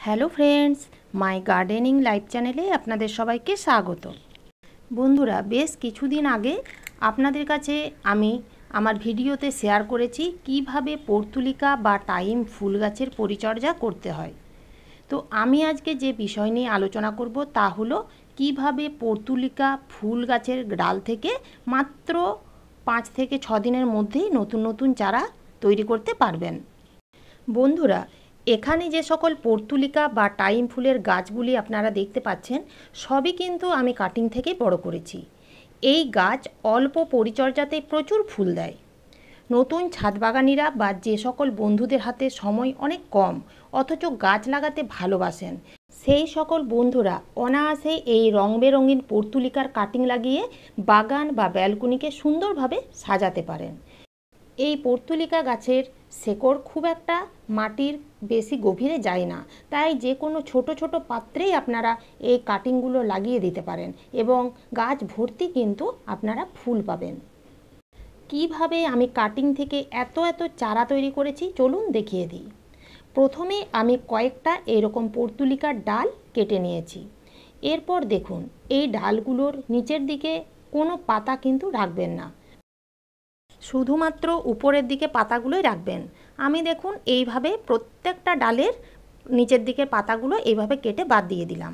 Hello friends, মাই gardening live চ্যানেলে আপনাদের সবাইকে স্বাগত। বন্ধুরা, বেশ কিছুদিন আগে আপনাদের কাছে আমি আমার ভিডিওতে শেয়ার করেছি কিভাবে পর্তুলিকা বা টাইম ফুল গাছের পরিচর্যা করতে হয়। তো আমি আজকে যে বিষয় নিয়ে আলোচনা করব তা হলো কিভাবে পর্তুলিকা ফুল গাছের ডাল থেকে মাত্র 5 থেকে 6 দিনের মধ্যেই নতুন নতুন চারা তৈরি করতে পারবেন। বন্ধুরা, এখানে যে সকল পর্তুলিকা বা টাইম ফুলের গাছগুলি আপনারা দেখতে পাচ্ছেন সবই কিন্তু আমি কাটিং থেকে বড় করেছি। এই গাছ অল্প পরিচর্যাতে প্রচুর ফুল দেয়। নতুন ছাদ বাগানিরা বা যে সকল বন্ধুদের হাতে সময় অনেক কম অথচ গাছ লাগাতে ভালোবাসেন, সেই সকল বন্ধুরা অনায়াসে এই রং বেরঙিন পর্তুলিকার কাটিং লাগিয়ে বাগান বা ব্যালকনিকে সুন্দরভাবে সাজাতে পারেন। এই পর্তুলিকা গাছের শেকড় খুব একটা মাটির বেশি গভীরে যায় না, তাই যে কোনো ছোট ছোট পাত্রেই আপনারা এই কাটিংগুলো লাগিয়ে দিতে পারেন এবং গাছ ভর্তি কিন্তু আপনারা ফুল পাবেন। কিভাবে আমি কাটিং থেকে এত চারা তৈরি করেছি চলুন দেখিয়ে দিই। প্রথমে আমি কয়েকটা এরকম পর্তুলিকার ডাল কেটে নিয়েছি। এরপর দেখুন, এই ডালগুলোর নিচের দিকে কোনো পাতা কিন্তু রাখবেন না, শুধুমাত্র উপরের দিকে পাতাগুলোই রাখবেন। আমি দেখুন এইভাবে প্রত্যেকটা ডালের নিচের দিকে পাতাগুলো এইভাবে কেটে বাদ দিয়ে দিলাম।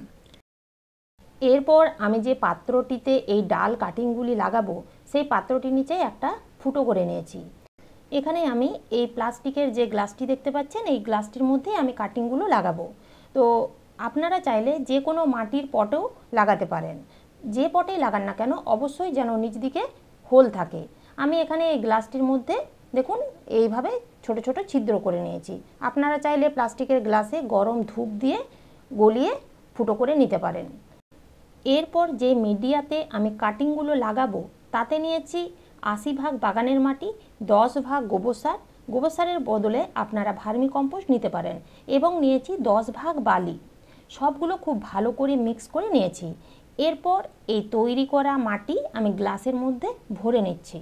এরপর আমি যে পাত্রটিতে এই ডাল কাটিংগুলি লাগাবো সেই পাত্রটির নিচে একটা ফুটো করে নিয়েছি। এখানে আমি এই প্লাস্টিকের যে গ্লাসটি দেখতে পাচ্ছেন এই গ্লাসটির মধ্যে আমি কাটিংগুলো লাগাবো। তো আপনারা চাইলে যে কোনো মাটির পটেও লাগাতে পারেন। যে পটেই লাগান না কেন অবশ্যই যেন নিচ দিকে হোল থাকে। আমি এখানে এই গ্লাসটির মধ্যে দেখুন এইভাবে ছোট ছোট ছিদ্র করে নিয়েছি। আপনারা চাইলে প্লাস্টিকের গ্লাসে গরম ধূপ দিয়ে গলিয়ে ফুটো করে নিতে পারেন। এরপর যে মিডিয়াতে আমি কাটিংগুলো লাগাবো তাতে নিয়েছি 80 ভাগ বাগানের মাটি, 10 ভাগ গোবর সার। গোবর সারের বদলে আপনারা ভার্মি কম্পোস্ট নিতে পারেন এবং নিয়েছি 10 ভাগ বালি। সবগুলো খুব ভালো করে মিক্স করে নিয়েছি। এরপর এই তৈরি করা মাটি আমি গ্লাসের মধ্যে ভরে নিচ্ছি।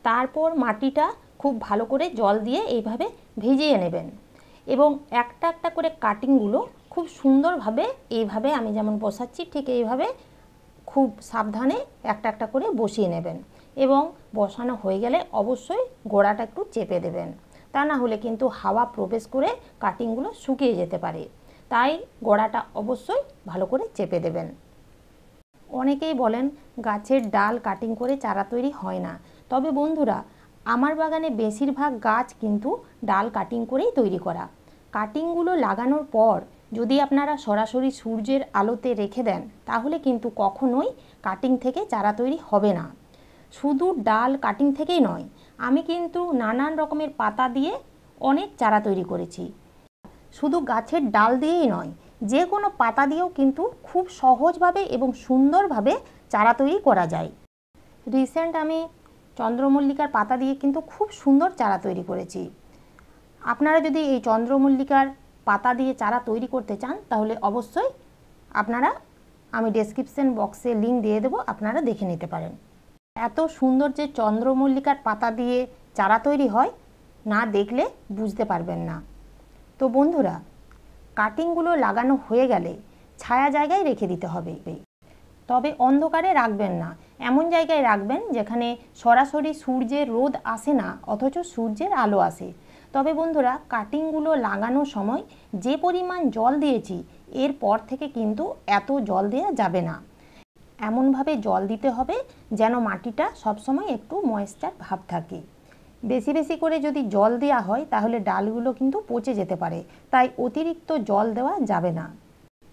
তারপর মাটিটা খুব ভালো করে জল দিয়ে এইভাবে ভিজিয়ে নেবেন এবং একটা একটা করে কাটিংগুলো খুব সুন্দরভাবে এইভাবে আমি যেমন বসাচ্ছি ঠিক এইভাবে খুব সাবধানে একটা একটা করে বসিয়ে নেবেন এবং বসানো হয়ে গেলে অবশ্যই গোড়াটা একটু চেপে দেবেন, তা না হলে কিন্তু হাওয়া প্রবেশ করে কাটিংগুলো শুকিয়ে যেতে পারে। তাই গোড়াটা অবশ্যই ভালো করে চেপে দেবেন। অনেকেই বলেন গাছের ডাল কাটিং করে চারা তৈরি হয় না, তবে বন্ধুরা আমার বাগানে বেশিরভাগ গাছ কিন্তু ডাল কাটিং করেই তৈরি করা। কাটিংগুলো লাগানোর পর যদি আপনারা সরাসরি সূর্যের আলোতে রেখে দেন তাহলে কিন্তু কখনোই কাটিং থেকে চারা তৈরি হবে না। শুধু ডাল কাটিং থেকেই নয়, আমি কিন্তু নানান রকমের পাতা দিয়ে অনেক চারা তৈরি করেছি। শুধু গাছের ডাল দিয়েই নয়, যে কোনো পাতা দিয়েও কিন্তু খুব সহজভাবে এবং সুন্দরভাবে চারা তৈরি করা যায়। রিসেন্ট আমি চন্দ্রমল্লিকার পাতা দিয়ে কিন্তু খুব সুন্দর চারা তৈরি করেছি। আপনারা যদি এই চন্দ্রমল্লিকার পাতা দিয়ে চারা তৈরি করতে চান তাহলে অবশ্যই আপনারা আমি ডেসক্রিপশন বক্সে লিঙ্ক দিয়ে দেবো, আপনারা দেখে নিতে পারেন। এত সুন্দর যে চন্দ্রমল্লিকার পাতা দিয়ে চারা তৈরি হয় না দেখলে বুঝতে পারবেন না। তো বন্ধুরা, কাটিংগুলো লাগানো হয়ে গেলে ছায়া জায়গায় রেখে দিতে হবে, তবে অন্ধকারে রাখবেন না। এমন জায়গায় রাখবেন যেখানে সরাসরি সূর্যের রোদ আসে না অথচ সূর্যের আলো আসে। তবে বন্ধুরা, কাটিংগুলো লাগানোর সময় যে পরিমাণ জল দিয়েছি এরপর থেকে কিন্তু এত জল দেওয়া যাবে না। এমনভাবে জল দিতে হবে যেন মাটিটা সবসময় একটু ময়েশ্চার ভাব থাকে। বেশি বেশি করে যদি জল দেওয়া হয় তাহলে ডালগুলো কিন্তু পচে যেতে পারে, তাই অতিরিক্ত জল দেওয়া যাবে না।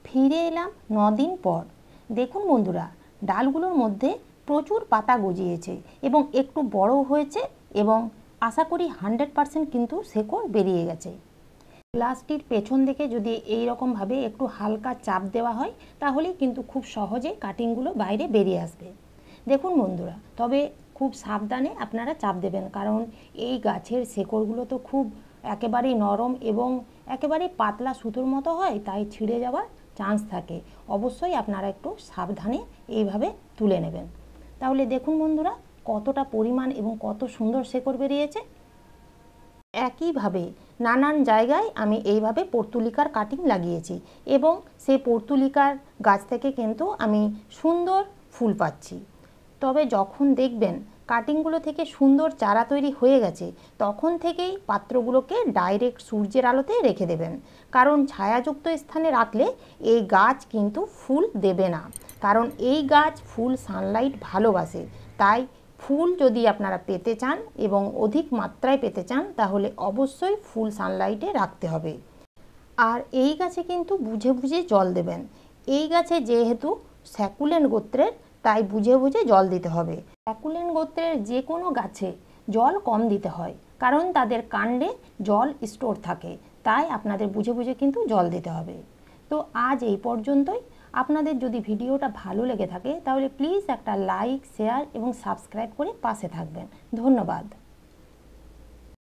ফিরে এলাম 9 দিন পর। দেখুন বন্ধুরা, ডালগুলোর মধ্যে প্রচুর পাতা গজিয়েছে এবং একটু বড় হয়েছে এবং আশা করি 100% কিন্তু শেকড় বেরিয়ে গেছে। গ্লাসটির পেছন দিকে যদি এই রকমভাবে একটু হালকা চাপ দেওয়া হয় তাহলেই কিন্তু খুব সহজে কাটিংগুলো বাইরে বেরিয়ে আসবে। দেখুন বন্ধুরা, তবে খুব সাবধানে আপনারা চাপ দেবেন, কারণ এই গাছের শেকড়গুলো তো খুব একেবারেই নরম এবং একেবারেই পাতলা সুতোর মতো হয়, তাই ছিঁড়ে যাওয়ার চান্স থাকে। অবশ্যই আপনারা একটু সাবধানে এইভাবে তুলে নেবেন। তাহলে দেখুন বন্ধুরা কতটা পরিমাণ এবং কত সুন্দর শেকড় বেরিয়েছে। একইভাবে নানান জায়গায় আমি এইভাবে পর্তুলিকার কাটিং লাগিয়েছি এবং সেই পর্তুলিকার গাছ থেকে কিন্তু আমি সুন্দর ফুল পাচ্ছি। তবে যখন দেখবেন কাটিংগুলো থেকে সুন্দর চারা তৈরি হয়ে গেছে, তখন থেকেই পাত্রগুলোকে ডাইরেক্ট সূর্যের আলোতে রেখে দেবেন, কারণ ছায়াযুক্ত স্থানে রাখলে এই গাছ কিন্তু ফুল দেবে না, কারণ এই গাছ ফুল সানলাইট ভালোবাসে। তাই ফুল যদি আপনারা পেতে চান এবং অধিক মাত্রায় পেতে চান, তাহলে অবশ্যই ফুল সানলাইটে রাখতে হবে। আর এই গাছে কিন্তু বুঝে বুঝে জল দেবেন। এই গাছে যেহেতু স্যাকুলেন্ট গোত্রের, তাই বুঝে বুঝে জল দিতে হবে। স্যাকুলেন্ট গোত্রের যে কোনো গাছে জল কম দিতে হয়, কারণ তাদের কাণ্ডে জল স্টোর থাকে, তাই আপনাদের বুঝে বুঝে কিন্তু জল দিতে হবে। তো আজ এই পর্যন্তই। আপনাদের যদি ভিডিওটা ভালো লেগে থাকে তাহলে প্লিজ একটা লাইক, শেয়ার এবং সাবস্ক্রাইব করে পাশে থাকবেন। ধন্যবাদ।